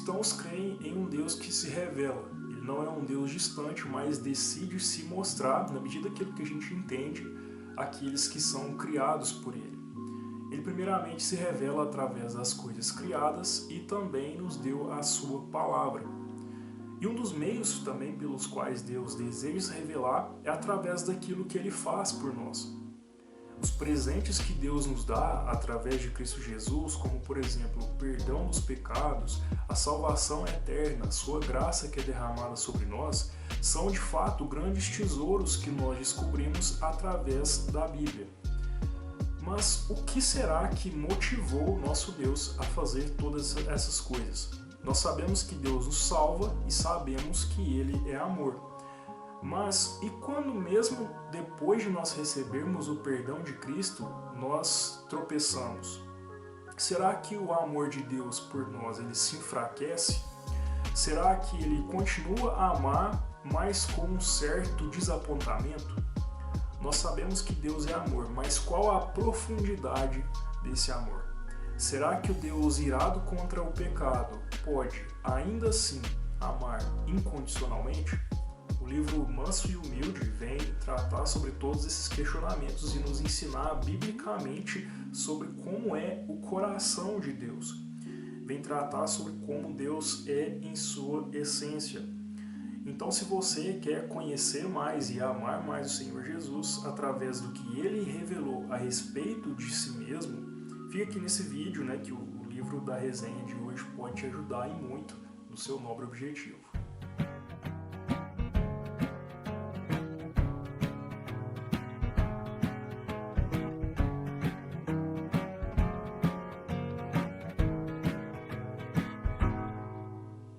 cristãos creem em um Deus que se revela. Ele não é um Deus distante, mas decide se mostrar, na medida que a gente entende, àqueles que são criados por Ele. Ele primeiramente se revela através das coisas criadas e também nos deu a sua palavra. E um dos meios também pelos quais Deus deseja se revelar é através daquilo que Ele faz por nós. Os presentes que Deus nos dá através de Cristo Jesus, como por exemplo o perdão dos pecados, a salvação eterna, a sua graça que é derramada sobre nós, são de fato grandes tesouros que nós descobrimos através da Bíblia. Mas o que será que motivou o nosso Deus a fazer todas essas coisas? Nós sabemos que Deus nos salva e sabemos que Ele é amor. Mas e quando mesmo depois de nós recebermos o perdão de Cristo, nós tropeçamos? Será que o amor de Deus por nós ele se enfraquece? Será que Ele continua a amar, mas com um certo desapontamento? Nós sabemos que Deus é amor, mas qual a profundidade desse amor? Será que o Deus irado contra o pecado pode, ainda assim, amar incondicionalmente? O livro Manso e Humilde vem tratar sobre todos esses questionamentos e nos ensinar biblicamente sobre como é o coração de Deus. Vem tratar sobre como Deus é em sua essência. Então, se você quer conhecer mais e amar mais o Senhor Jesus através do que Ele revelou a respeito de si mesmo, fica aqui nesse vídeo, que o livro da resenha de hoje pode te ajudar e muito no seu nobre objetivo.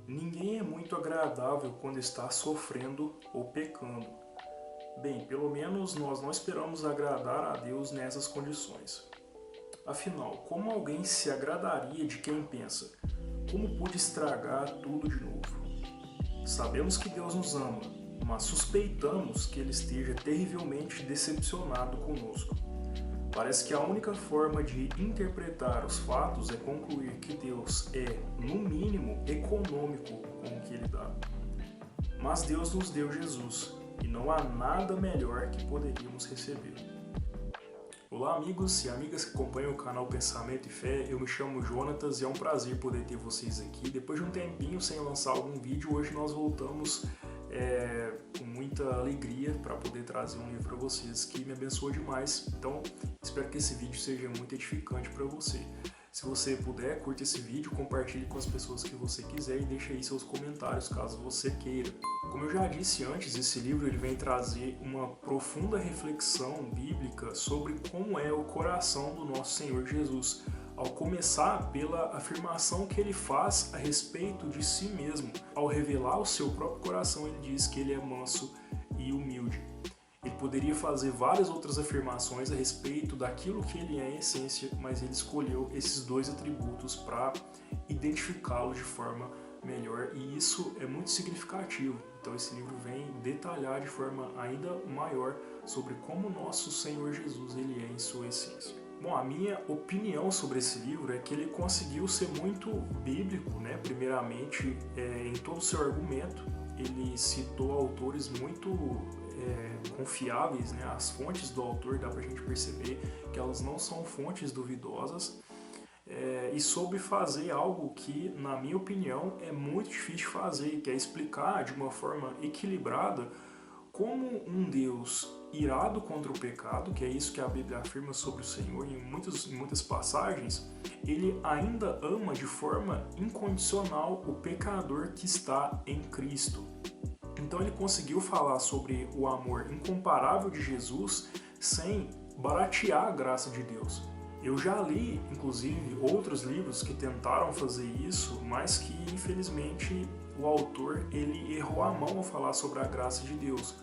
Ninguém é muito agradável quando está sofrendo ou pecando. Bem, pelo menos nós não esperamos agradar a Deus nessas condições. Afinal, como alguém se agradaria de quem pensa, como pude estragar tudo de novo? Sabemos que Deus nos ama, mas suspeitamos que Ele esteja terrivelmente decepcionado conosco. Parece que a única forma de interpretar os fatos é concluir que Deus é, no mínimo, econômico com o que Ele dá. Mas Deus nos deu Jesus, e não há nada melhor que poderíamos receber. Olá amigos e amigas que acompanham o canal Pensamento e Fé, eu me chamo Jonatas e é um prazer poder ter vocês aqui. Depois de um tempinho sem lançar algum vídeo, hoje nós voltamos com muita alegria para poder trazer um livro para vocês que me abençoou demais. Então, espero que esse vídeo seja muito edificante para você. Se você puder, curta esse vídeo, compartilhe com as pessoas que você quiser e deixe aí seus comentários caso você queira. Como eu já disse antes, esse livro ele vem trazer uma profunda reflexão bíblica sobre como é o coração do nosso Senhor Jesus, ao começar pela afirmação que ele faz a respeito de si mesmo. Ao revelar o seu próprio coração, ele diz que ele é manso e humilde. Ele poderia fazer várias outras afirmações a respeito daquilo que ele é em essência, mas ele escolheu esses dois atributos para identificá-lo de forma melhor, e isso é muito significativo. Então esse livro vem detalhar de forma ainda maior sobre como nosso Senhor Jesus ele é em sua essência. Bom, a minha opinião sobre esse livro é que ele conseguiu ser muito bíblico, primeiramente em todo o seu argumento. Ele citou autores muito confiáveis, as fontes do autor dá pra gente perceber que elas não são fontes duvidosas, e soube fazer algo que, na minha opinião, é muito difícil de fazer, que é explicar de uma forma equilibrada como um Deus irado contra o pecado, que é isso que a Bíblia afirma sobre o Senhor em muitas passagens, ele ainda ama de forma incondicional o pecador que está em Cristo. Então ele conseguiu falar sobre o amor incomparável de Jesus sem baratear a graça de Deus. Eu já li, inclusive, outros livros que tentaram fazer isso, mas que, infelizmente, o autor ele errou a mão ao falar sobre a graça de Deus.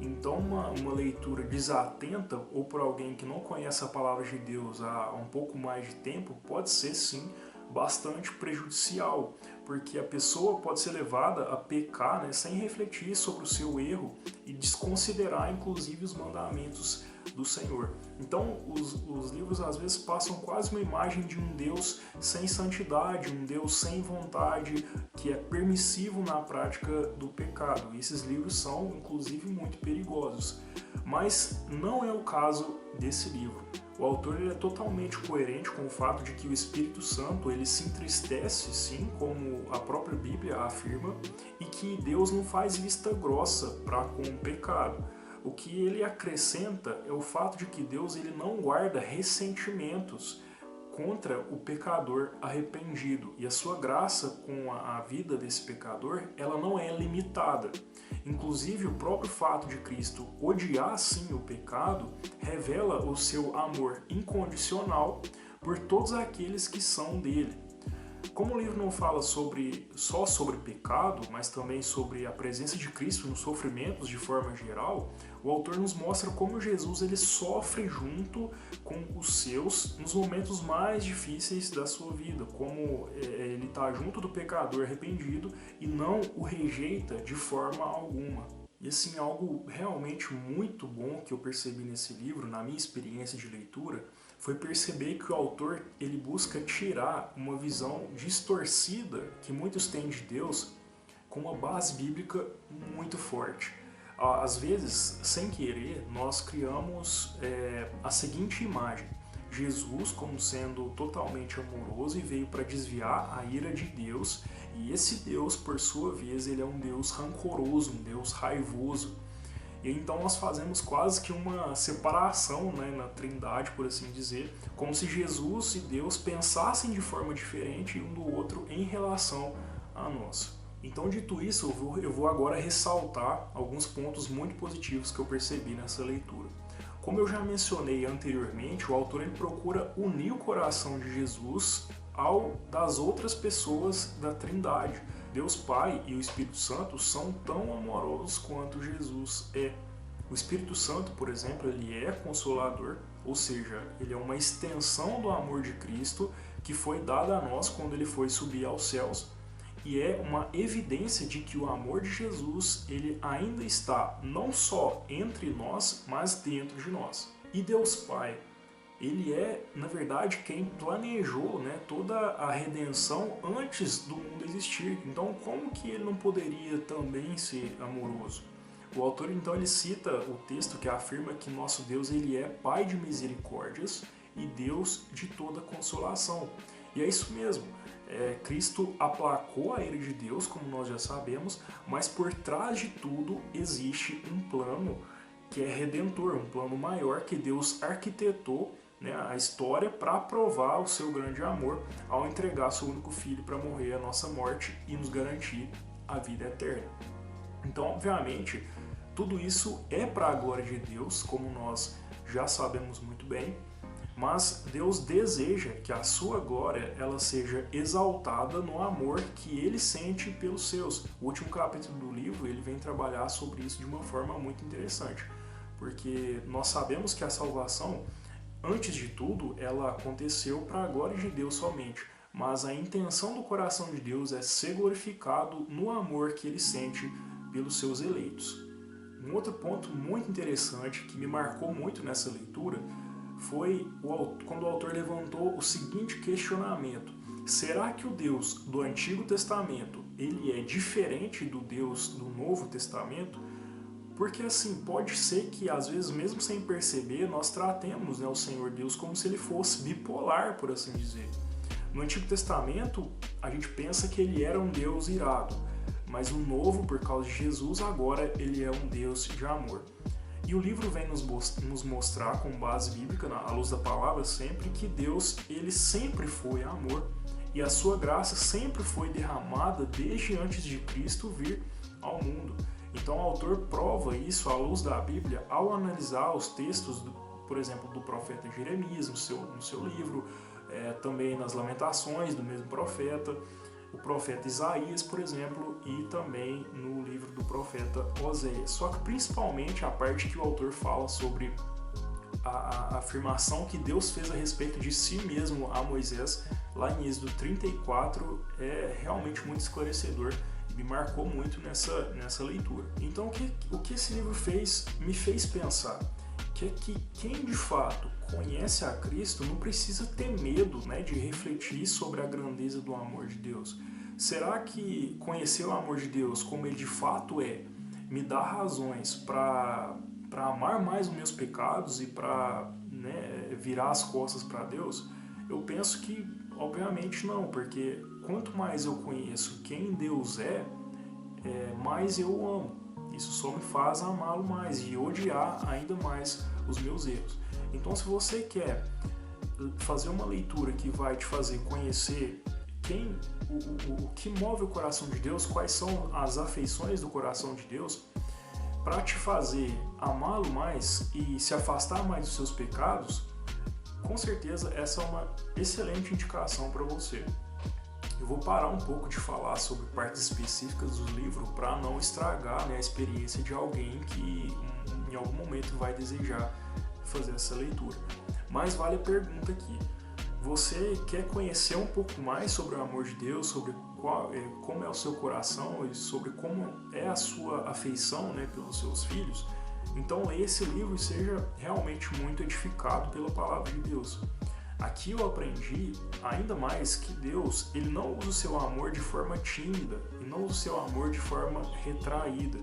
Então, uma leitura desatenta, ou por alguém que não conhece a palavra de Deus há um pouco mais de tempo, pode ser, sim, bastante prejudicial, porque a pessoa pode ser levada a pecar sem refletir sobre o seu erro e desconsiderar, inclusive, os mandamentos do Senhor. Então, os livros às vezes passam quase uma imagem de um Deus sem santidade, um Deus sem vontade, que é permissivo na prática do pecado. E esses livros são, inclusive, muito perigosos. Mas não é o caso desse livro. O autor ele é totalmente coerente com o fato de que o Espírito Santo ele se entristece, sim, como a própria Bíblia afirma, e que Deus não faz vista grossa para com o pecado. O que ele acrescenta é o fato de que Deus ele não guarda ressentimentos contra o pecador arrependido, e a sua graça com a vida desse pecador ela não é limitada. Inclusive, o próprio fato de Cristo odiar sim o pecado revela o seu amor incondicional por todos aqueles que são dele. Como o livro não fala só sobre pecado, mas também sobre a presença de Cristo nos sofrimentos de forma geral, o autor nos mostra como Jesus ele sofre junto com os seus nos momentos mais difíceis da sua vida, como ele está junto do pecador arrependido e não o rejeita de forma alguma. E assim, algo realmente muito bom que eu percebi nesse livro, na minha experiência de leitura, foi perceber que o autor ele busca tirar uma visão distorcida que muitos têm de Deus com uma base bíblica muito forte. Às vezes, sem querer, nós criamos a seguinte imagem: Jesus como sendo totalmente amoroso e veio para desviar a ira de Deus, e esse Deus, por sua vez, ele é um Deus rancoroso, um Deus raivoso. E então nós fazemos quase que uma separação, né, na Trindade, por assim dizer, como se Jesus e Deus pensassem de forma diferente um do outro em relação a nós. Então, dito isso, eu vou agora ressaltar alguns pontos muito positivos que eu percebi nessa leitura. Como eu já mencionei anteriormente, o autor ele procura unir o coração de Jesus ao das outras pessoas da Trindade. Deus Pai e o Espírito Santo são tão amorosos quanto Jesus é. O Espírito Santo, por exemplo, ele é consolador, ou seja, ele é uma extensão do amor de Cristo que foi dado a nós quando ele foi subir aos céus, e é uma evidência de que o amor de Jesus ele ainda está não só entre nós, mas dentro de nós. E Deus Pai, ele é, na verdade, quem planejou, né, toda a redenção antes do mundo existir. Então, como que ele não poderia também ser amoroso? O autor, então, ele cita o texto que afirma que nosso Deus ele é Pai de misericórdias e Deus de toda consolação. E é isso mesmo. Cristo aplacou a ira de Deus, como nós já sabemos, mas por trás de tudo existe um plano que é redentor, um plano maior que Deus arquitetou, né, a história para provar o seu grande amor ao entregar seu único filho para morrer a nossa morte e nos garantir a vida eterna. Então, obviamente, tudo isso é para a glória de Deus, como nós já sabemos muito bem, mas Deus deseja que a sua glória ela seja exaltada no amor que ele sente pelos seus. O último capítulo do livro ele vem trabalhar sobre isso de uma forma muito interessante, porque nós sabemos que a salvação, antes de tudo, ela aconteceu para a glória de Deus somente, mas a intenção do coração de Deus é ser glorificado no amor que ele sente pelos seus eleitos. Um outro ponto muito interessante que me marcou muito nessa leitura foi quando o autor levantou o seguinte questionamento: será que o Deus do Antigo Testamento ele é diferente do Deus do Novo Testamento? Porque assim, pode ser que às vezes, mesmo sem perceber, nós tratemos, né, o Senhor Deus como se ele fosse bipolar, por assim dizer. No Antigo Testamento, a gente pensa que ele era um Deus irado, mas o Novo, por causa de Jesus, agora ele é um Deus de amor. E o livro vem nos mostrar, com base bíblica, à luz da palavra sempre, que Deus ele sempre foi amor e a sua graça sempre foi derramada desde antes de Cristo vir ao mundo. Então o autor prova isso à luz da Bíblia ao analisar os textos, por exemplo, do profeta Jeremias no seu livro, também nas Lamentações do mesmo profeta, o profeta Isaías, por exemplo, e também no livro do profeta Oséias. Só que principalmente a parte que o autor fala sobre a afirmação que Deus fez a respeito de si mesmo a Moisés, lá em Êxodo 34, é realmente muito esclarecedor. Me marcou muito nessa leitura. Então, o que esse livro me fez pensar? que é que quem de fato conhece a Cristo não precisa ter medo, né, de refletir sobre a grandeza do amor de Deus. Será que conhecer o amor de Deus como ele de fato é, me dá razões para amar mais os meus pecados e para, né, virar as costas para Deus? Eu penso que, obviamente, não, porque quanto mais eu conheço quem Deus mais eu amo. Isso só me faz amá-lo mais e odiar ainda mais os meus erros. Então, se você quer fazer uma leitura que vai te fazer conhecer o que move o coração de Deus, quais são as afeições do coração de Deus, para te fazer amá-lo mais e se afastar mais dos seus pecados, com certeza essa é uma excelente indicação para você. Eu vou parar um pouco de falar sobre partes específicas do livro para não estragar, né, a experiência de alguém que em algum momento vai desejar fazer essa leitura. Mas vale a pergunta aqui. Você quer conhecer um pouco mais sobre o amor de Deus, sobre como é o seu coração e sobre como é a sua afeição, né, pelos seus filhos? Então leia esse livro e seja realmente muito edificado pela palavra de Deus. Aqui eu aprendi ainda mais que Deus, ele não usa o seu amor de forma tímida e não usa o seu amor de forma retraída,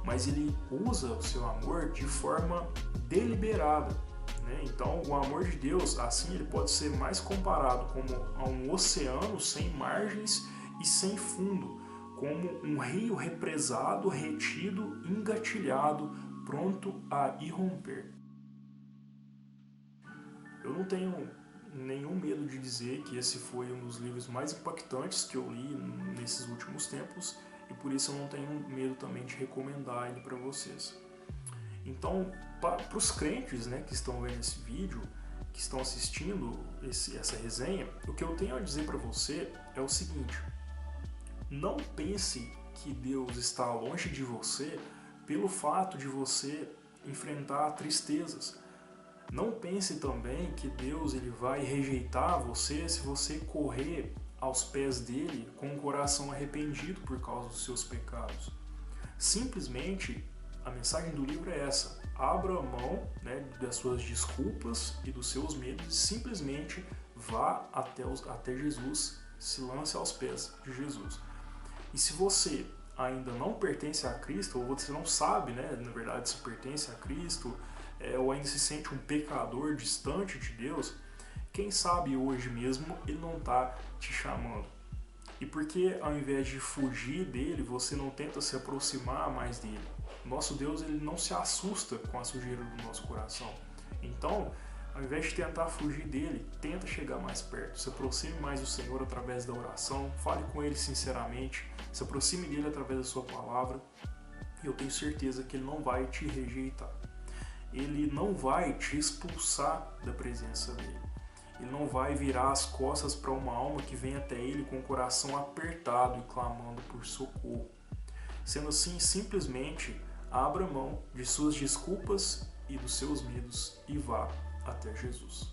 mas ele usa o seu amor de forma deliberada, né? Então o amor de Deus, assim, ele pode ser mais comparado como a um oceano sem margens e sem fundo, como um rio represado, retido, engatilhado, pronto a irromper. Eu não tenho nenhum medo de dizer que esse foi um dos livros mais impactantes que eu li nesses últimos tempos e por isso eu não tenho medo também de recomendar ele para vocês. Então, para os crentes, né, que estão vendo esse vídeo, que estão assistindo essa resenha, o que eu tenho a dizer para você é o seguinte: não pense que Deus está longe de você pelo fato de você enfrentar tristezas. Não pense também que Deus ele vai rejeitar você se você correr aos pés dele com o coração arrependido por causa dos seus pecados. Simplesmente, a mensagem do livro é essa: abra a mão, né, das suas desculpas e dos seus medos e simplesmente vá até Jesus, se lance aos pés de Jesus. E se você ainda não pertence a Cristo, ou você não sabe, né, na verdade, se pertence a Cristo, ou ainda se sente um pecador distante de Deus, quem sabe hoje mesmo ele não está te chamando. E por que ao invés de fugir dele, você não tenta se aproximar mais dele? Nosso Deus ele não se assusta com a sujeira do nosso coração. Então, ao invés de tentar fugir dele, tenta chegar mais perto. Se aproxime mais do Senhor através da oração, fale com ele sinceramente, se aproxime dele através da sua palavra, e eu tenho certeza que ele não vai te rejeitar. Ele não vai te expulsar da presença dele. Ele não vai virar as costas para uma alma que vem até ele com o coração apertado e clamando por socorro. Sendo assim, simplesmente abra mão de suas desculpas e dos seus medos e vá até Jesus.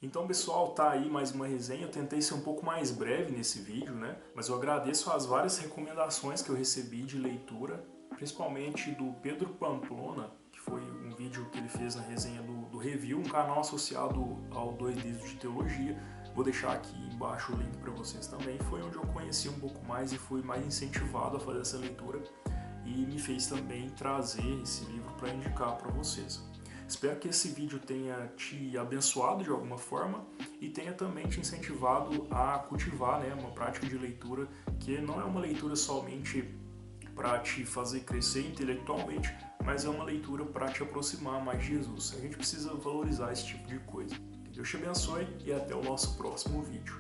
Então, pessoal, tá aí mais uma resenha. Eu tentei ser um pouco mais breve nesse vídeo, né? Mas eu agradeço as várias recomendações que eu recebi de leitura, principalmente do Pedro Pamplona, que foi um vídeo que ele fez na resenha do Review, um canal associado ao 2 Livros de Teologia. Vou deixar aqui embaixo o link para vocês também. Foi onde eu conheci um pouco mais e fui mais incentivado a fazer essa leitura e me fez também trazer esse livro para indicar para vocês. Espero que esse vídeo tenha te abençoado de alguma forma e tenha também te incentivado a cultivar, né, uma prática de leitura que não é uma leitura somente para te fazer crescer intelectualmente, mas é uma leitura para te aproximar mais de Jesus. A gente precisa valorizar esse tipo de coisa. Que Deus te abençoe e até o nosso próximo vídeo.